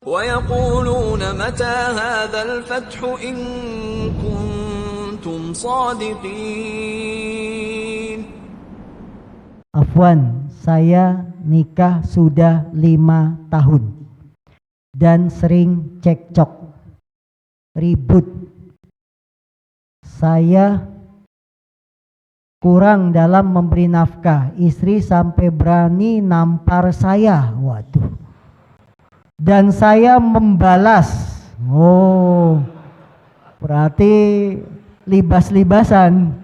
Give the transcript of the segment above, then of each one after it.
ويقولون متى هذا الفتح إن كنتم صادقين. Afwan, saya nikah sudah 5 tahun dan sering cekcok, ribut. Saya kurang dalam memberi nafkah, istri sampai berani nampar saya. Waduh. Dan saya membalas. Oh, berarti libas-libasan.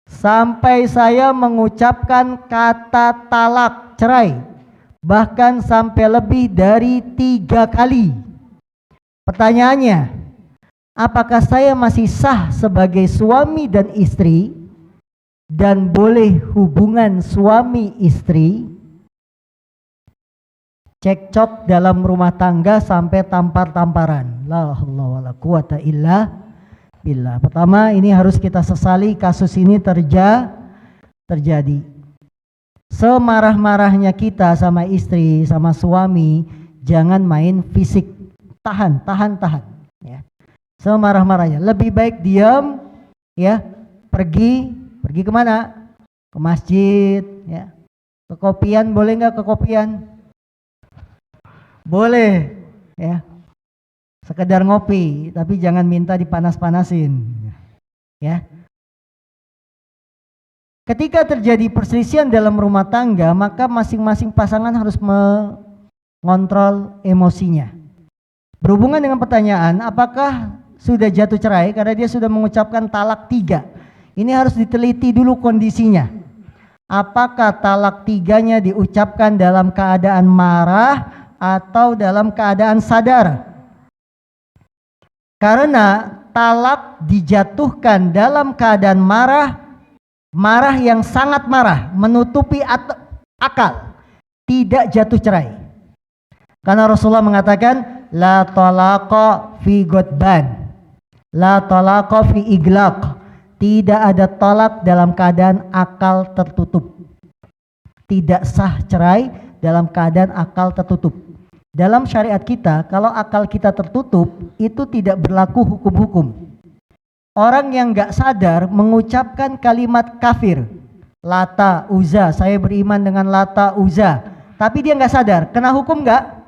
Sampai saya mengucapkan kata talak, cerai, bahkan sampai lebih dari 3 kali. Pertanyaannya, apakah saya masih sah sebagai suami dan istri dan boleh hubungan suami istri? Cekcok dalam rumah tangga sampai tampar-tamparan. La haula wala quwata illa billah. Pertama, ini harus kita sesali kasus ini terjadi. Semarah-marahnya kita sama istri, sama suami, jangan main fisik. Tahan ya. Semarah-marahnya. Lebih baik diam ya, pergi kemana? Ke masjid ya. Ke kopian, boleh nggak ke kopian? Boleh ya, sekedar ngopi, tapi jangan minta dipanas-panasin ya. Ketika terjadi perselisihan dalam rumah tangga, maka masing-masing pasangan harus mengontrol emosinya. Berhubungan dengan pertanyaan apakah sudah jatuh cerai karena dia sudah mengucapkan talak 3, ini harus diteliti dulu kondisinya. Apakah talak 3-nya diucapkan dalam keadaan marah atau dalam keadaan sadar? Karena talak dijatuhkan dalam keadaan marah yang sangat marah, menutupi akal, tidak jatuh cerai. Karena Rasulullah mengatakan la talaqa fi ghadban, la talaqa fi iglaq. Tidak ada talak dalam keadaan akal tertutup. Tidak sah cerai dalam keadaan akal tertutup. Dalam syariat kita, kalau akal kita tertutup, itu tidak berlaku hukum-hukum. Orang yang gak sadar mengucapkan kalimat kafir, Lata, Uzza, saya beriman dengan Lata, Uzza, tapi dia gak sadar, kena hukum gak?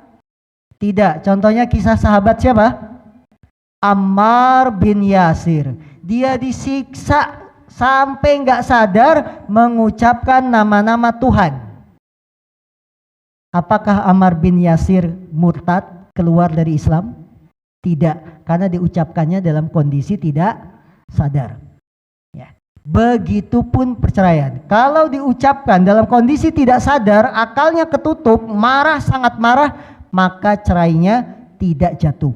Tidak. Contohnya kisah sahabat siapa? Ammar bin Yasir. Dia disiksa sampai gak sadar mengucapkan nama-nama Tuhan. Apakah Ammar bin Yasir murtad, keluar dari Islam? Tidak, karena diucapkannya dalam kondisi tidak sadar. Ya. Begitupun perceraian. Kalau diucapkan dalam kondisi tidak sadar, akalnya ketutup, marah, sangat marah, maka cerainya tidak jatuh.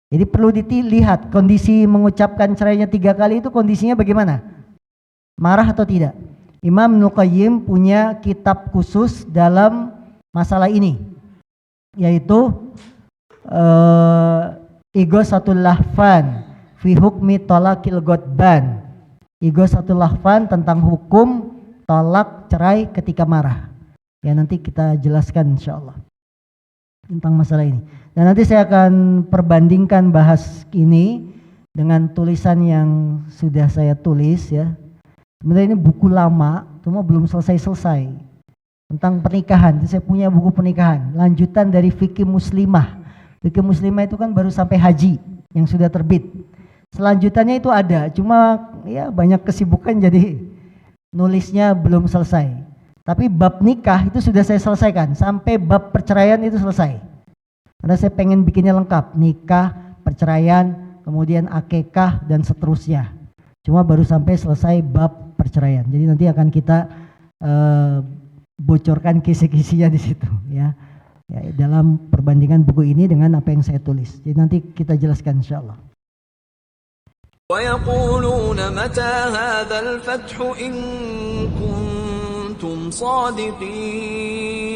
Jadi perlu dilihat kondisi mengucapkan cerainya 3 kali itu kondisinya bagaimana? Marah atau tidak? Imam Ibnu Qayyim punya kitab khusus dalam masalah ini, yaitu Ighasatul Lahfan fi hukmi talaqil ghadban. Ighasatul Lahfan tentang hukum talak cerai ketika marah. Ya, nanti kita jelaskan insyaallah tentang masalah ini. Dan nanti saya akan perbandingkan bahas ini dengan tulisan yang sudah saya tulis ya. Sebenarnya ini buku lama, cuma belum selesai-selesai. Tentang pernikahan, saya punya buku pernikahan, lanjutan dari Fikih Muslimah. Fikih Muslimah itu kan baru sampai haji yang sudah terbit. Selanjutannya itu ada, cuma ya banyak kesibukan jadi nulisnya belum selesai. Tapi bab nikah itu sudah saya selesaikan, sampai bab perceraian itu selesai. Karena saya pengen bikinnya lengkap, nikah, perceraian, kemudian akikah dan seterusnya. Cuma baru sampai selesai bab perceraian. Jadi nanti akan kita bocorkan kisi-kisinya di situ ya. Ya, dalam perbandingan buku ini dengan apa yang saya tulis. Jadi nanti kita jelaskan insyaallah. وَيَقُولُونَ مَتَى هَذَا الْفَتْحُ إِن كُنتُمْ صَادِقِينَ.